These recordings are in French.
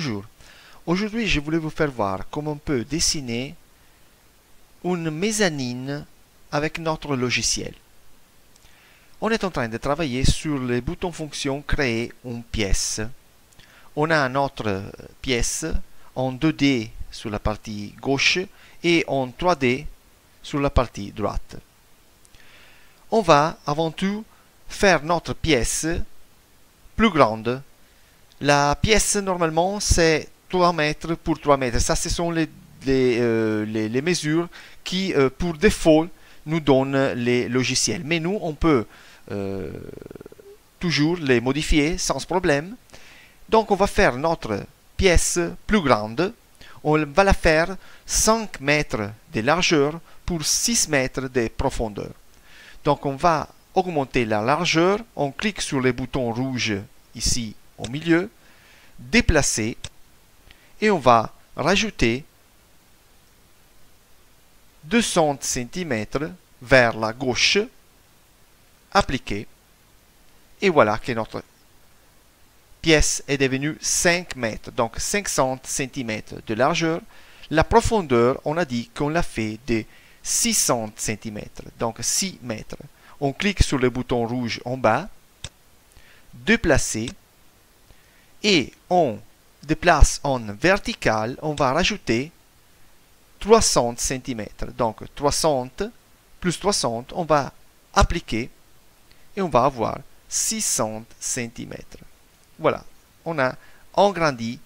Bonjour. Aujourd'hui, je voulais vous faire voir comment on peut dessiner une mezzanine avec notre logiciel. On est en train de travailler sur le bouton fonction créer une pièce. On a notre pièce en 2D sur la partie gauche et en 3D sur la partie droite. On va avant tout faire notre pièce plus grande. La pièce normalement c'est 3 mètres pour 3 mètres. Ça, ce sont les mesures qui pour défaut nous donnent les logiciels. Mais nous, on peut toujours les modifier sans problème. Donc on va faire notre pièce plus grande. On va la faire 5 mètres de largeur pour 6 mètres de profondeur. Donc on va augmenter la largeur. On clique sur le bouton rouge ici au milieu, déplacer, et on va rajouter 200 cm vers la gauche, appliquer, et voilà que notre pièce est devenue 5 mètres, donc 500 cm de largeur. La profondeur, on a dit qu'on l'a fait de 600 cm, donc 6 mètres. On clique sur le bouton rouge en bas, déplacer, et on déplace en vertical, on va rajouter 300 cm. Donc 300 plus 300, on va appliquer et on va avoir 600 cm. Voilà, on a agrandi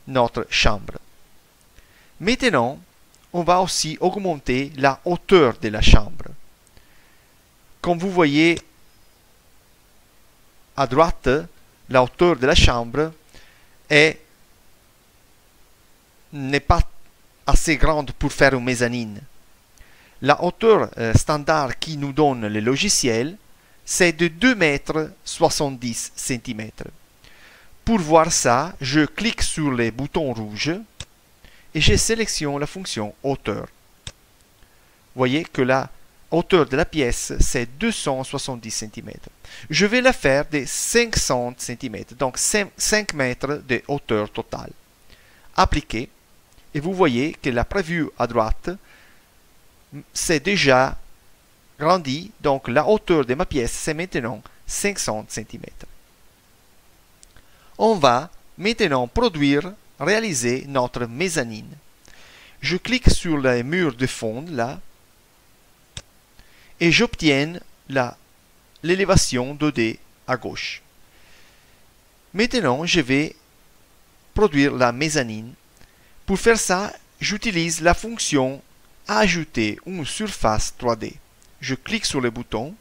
notre chambre. Maintenant, on va aussi augmenter la hauteur de la chambre. Comme vous voyez à droite, la hauteur de la chambre n'est pas assez grande pour faire une mezzanine. La hauteur standard qui nous donne le logiciel, c'est de 2,70 cm. Pour voir ça, je clique sur le bouton rouge et je sélectionne la fonction hauteur. Vous voyez que la hauteur de la pièce, c'est 270 cm. Je vais la faire de 500 cm, donc 5 mètres de hauteur totale. Appliquer, et vous voyez que la prévue à droite, c'est déjà grandi, donc la hauteur de ma pièce, c'est maintenant 500 cm. On va maintenant réaliser notre mezzanine. Je clique sur le mur de fond, là, et j'obtiens l'élévation 2D à gauche. Maintenant, je vais produire la mezzanine. Pour faire ça, j'utilise la fonction ajouter une surface 3D. Je clique sur le bouton.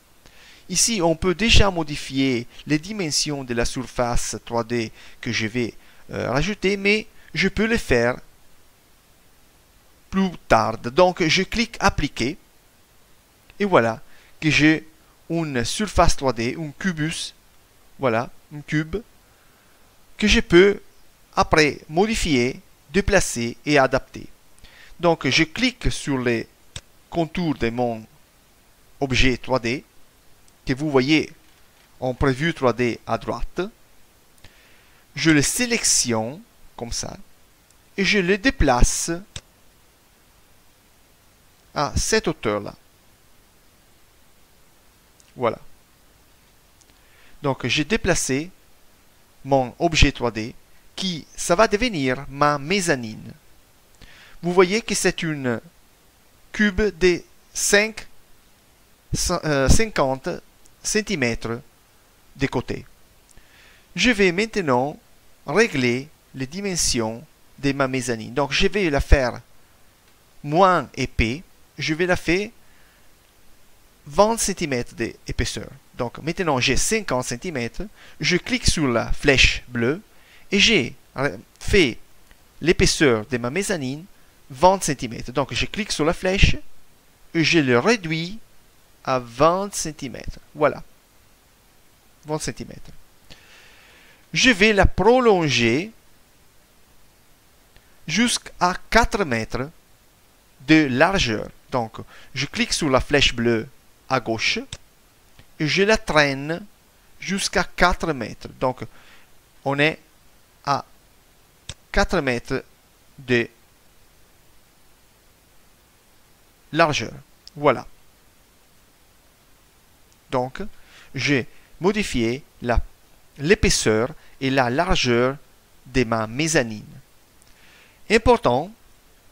Ici, on peut déjà modifier les dimensions de la surface 3D que je vais rajouter, mais je peux le faire plus tard. Donc, je clique appliquer. Et voilà que j'ai une surface 3D, un cubus, voilà, un cube, que je peux après modifier, déplacer et adapter. Donc je clique sur les contours de mon objet 3D, que vous voyez en prévue 3D à droite. Je le sélectionne comme ça, et je le déplace à cette hauteur-là. Voilà. Donc j'ai déplacé mon objet 3D qui, ça va devenir ma mezzanine. Vous voyez que c'est une cube de 50 cm de côté. Je vais maintenant régler les dimensions de ma mezzanine. Donc je vais la faire moins épais. Je vais la faire 20 cm d'épaisseur. Donc maintenant j'ai 50 cm, je clique sur la flèche bleue et j'ai fait l'épaisseur de ma mezzanine 20 cm. Donc je clique sur la flèche et je le réduis à 20 cm. Voilà, 20 cm. Je vais la prolonger jusqu'à 4 mètres de largeur. Donc je clique sur la flèche bleue à gauche et je la traîne jusqu'à 4 mètres. Donc on est à 4 mètres de largeur. Voilà. Donc, j'ai modifié l'épaisseur et la largeur de ma mezzanine. Important,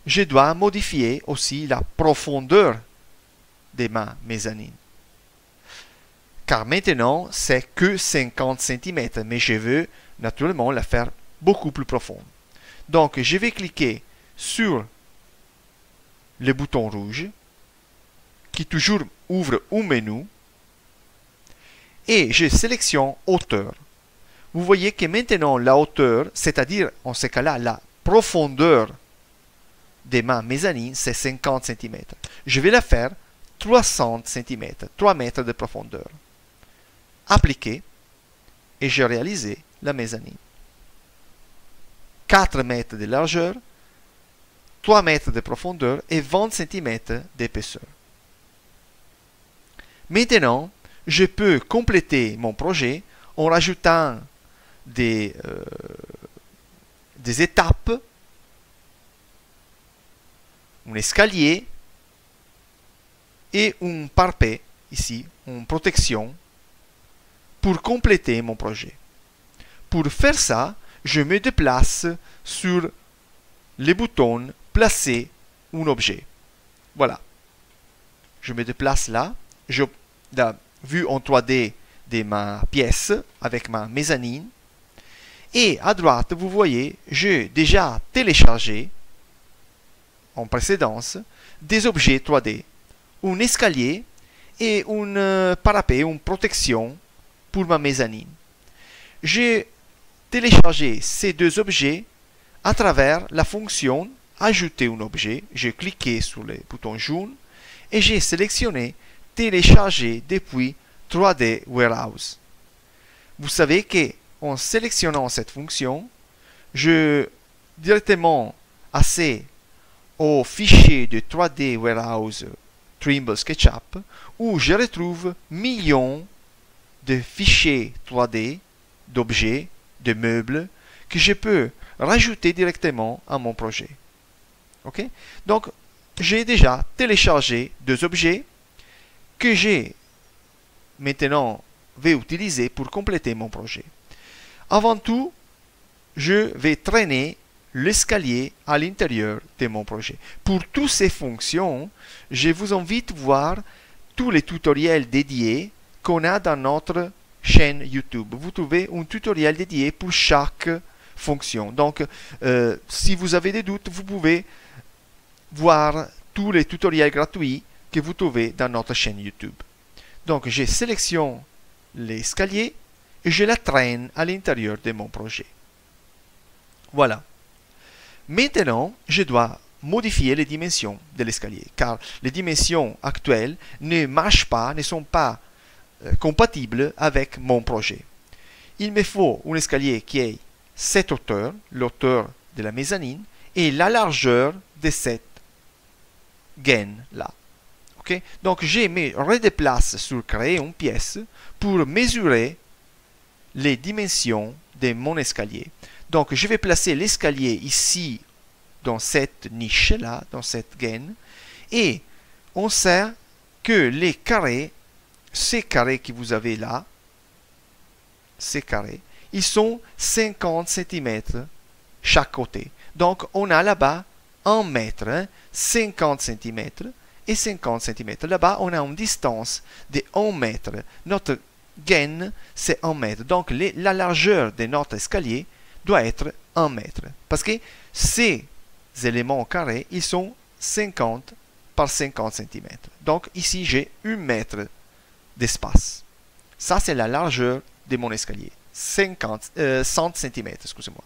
je dois modifier aussi la profondeur de ma mezzanine. Car maintenant, c'est que 50 cm, mais je veux naturellement la faire beaucoup plus profonde. Donc, je vais cliquer sur le bouton rouge qui toujours ouvre un menu et je sélectionne hauteur. Vous voyez que maintenant la hauteur, c'est-à-dire en ce cas-là la profondeur de ma mezzanine, c'est 50 cm. Je vais la faire 300 cm, 3 mètres de profondeur. Appliquer et j'ai réalisé la mezzanine. 4 mètres de largeur, 3 mètres de profondeur et 20 cm d'épaisseur. Maintenant, je peux compléter mon projet en rajoutant des étapes, un escalier et un parapet, ici, une protection, pour compléter mon projet. Pour faire ça, je me déplace sur les boutons placer un objet. Voilà. Je me déplace là. La vue en 3D de ma pièce avec ma mezzanine. Et à droite, vous voyez, j'ai déjà téléchargé en précédence des objets 3D. Un escalier et un parapet, une protection pour ma mezzanine. J'ai téléchargé ces deux objets à travers la fonction ajouter un objet. J'ai cliqué sur le bouton jaune et j'ai sélectionné télécharger depuis 3D Warehouse. Vous savez qu'en sélectionnant cette fonction, je directement accède au fichier de 3D Warehouse Trimble SketchUp où je retrouve millions de fichiers 3D, d'objets, de meubles que je peux rajouter directement à mon projet. Ok? Donc, j'ai déjà téléchargé deux objets que j'ai maintenant vais utiliser pour compléter mon projet. Avant tout, je vais traîner l'escalier à l'intérieur de mon projet. Pour toutes ces fonctions, je vous invite à voir tous les tutoriels dédiés qu'on a dans notre chaîne YouTube. Vous trouvez un tutoriel dédié pour chaque fonction. Donc, si vous avez des doutes, vous pouvez voir tous les tutoriels gratuits que vous trouvez dans notre chaîne YouTube. Donc, je sélectionne l'escalier et je la traîne à l'intérieur de mon projet. Voilà. Maintenant, je dois modifier les dimensions de l'escalier, car les dimensions actuelles ne marchent pas, ne sont pas compatibles avec mon projet. Il me faut un escalier qui ait cette hauteur, l'hauteur de la mezzanine, et la largeur de cette gaine-là. Okay? Donc, je me redéplace sur créer une pièce pour mesurer les dimensions de mon escalier. Donc, je vais placer l'escalier ici, dans cette niche-là, dans cette gaine, et on sait que les carrés, ces carrés que vous avez là, ces carrés, ils sont 50 cm chaque côté. Donc, on a là-bas 1 mètre, hein, 50 cm et 50 cm. Là-bas, on a une distance de 1 mètre. Notre gaine, c'est 1 mètre. Donc, la largeur de notre escalier doit être 1 mètre. Parce que ces éléments carrés, ils sont 50 par 50 cm. Donc, ici, j'ai 1 mètre d'espace. Ça, c'est la largeur de mon escalier. 100 cm, excusez-moi.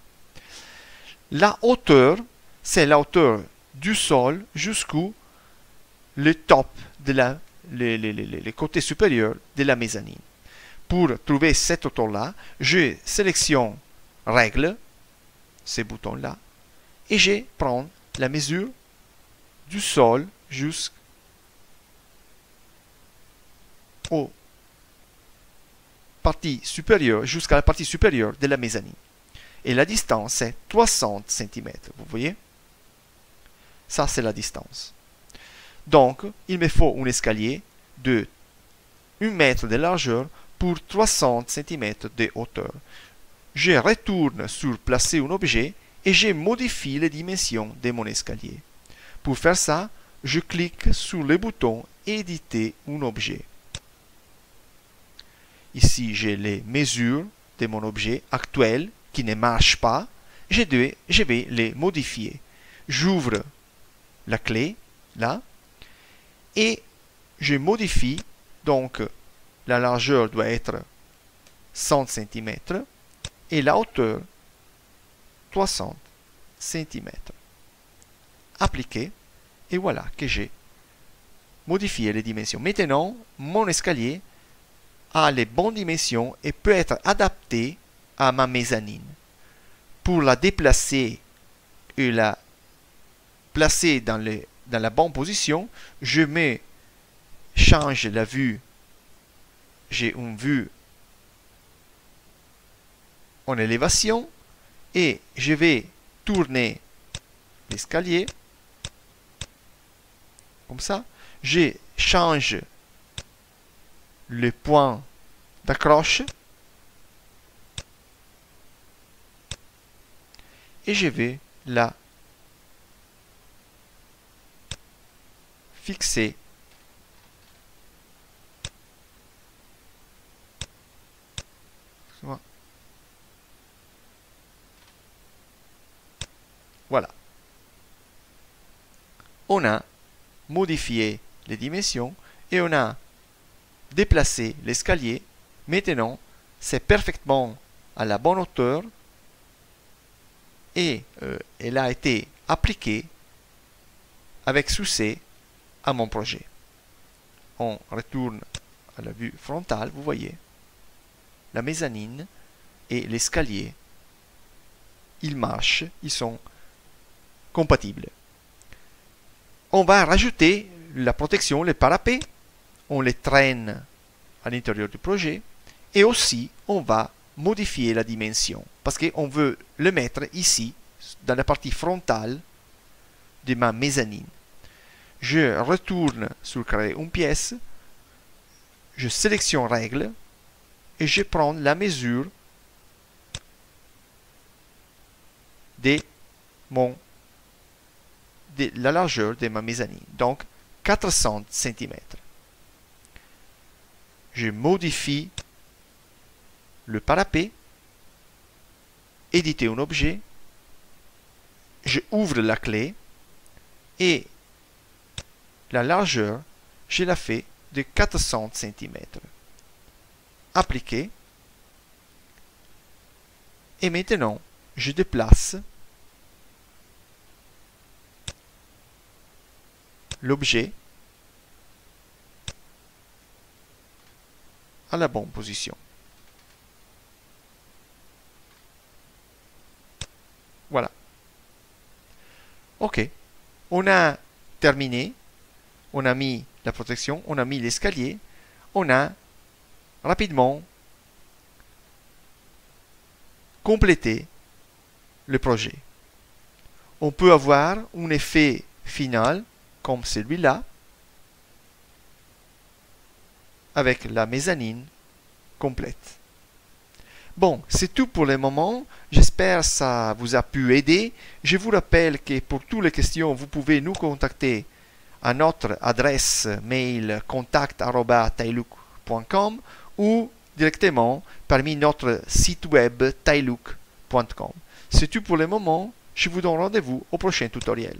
La hauteur, c'est la hauteur du sol jusqu'au le top de le côté supérieur de la mezzanine. Pour trouver cette hauteur-là, je sélectionne Règle, ces boutons-là, et je prends la mesure du sol jusqu'au partie supérieure, jusqu'à la partie supérieure de la mezzanine. Et la distance est 60 cm. Vous voyez? Ça, c'est la distance. Donc, il me faut un escalier de 1 mètre de largeur pour 60 cm de hauteur. Je retourne sur placer un objet et je modifie les dimensions de mon escalier. Pour faire ça, je clique sur le bouton éditer un objet. Ici, j'ai les mesures de mon objet actuel qui ne marche pas. Je vais les modifier. J'ouvre la clé là et je modifie. Donc, la largeur doit être 100 cm et la hauteur 60 cm. Appliquer et voilà que j'ai modifié les dimensions. Maintenant, mon escalier a les bonnes dimensions et peut être adapté à ma mezzanine. Pour la déplacer et la placer dans la bonne position, je change la vue. J'ai une vue en élévation et je vais tourner l'escalier comme ça. Je change le point d'accroche et je vais la fixer voilà. On a modifié les dimensions et on a déplacé l'escalier. Maintenant, c'est parfaitement à la bonne hauteur et elle a été appliquée avec succès à mon projet. On retourne à la vue frontale, vous voyez, la mezzanine et l'escalier, ils marchent, ils sont compatibles. On va rajouter la protection, les parapets, on les traîne à l'intérieur du projet et aussi on va modifier la dimension parce qu'on veut le mettre ici dans la partie frontale de ma mezzanine. Je retourne sur créer une pièce, je sélectionne règle et je prends la mesure de la largeur de ma mezzanine, donc 400 cm. Je modifie le parapet, éditer un objet, je ouvre la clé et la largeur, je la fais de 400 cm. Appliquer. Et maintenant, je déplace l'objet à la bonne position. Voilà. Ok. On a terminé. On a mis la protection. On a mis l'escalier. On a rapidement complété le projet. On peut avoir un effet final comme celui-là avec la mezzanine complète. Bon, c'est tout pour le moment. J'espère que ça vous a pu aider. Je vous rappelle que pour toutes les questions, vous pouvez nous contacter à notre adresse mail contact@taillook.com ou directement parmi notre site web taillook.com. C'est tout pour le moment. Je vous donne rendez-vous au prochain tutoriel.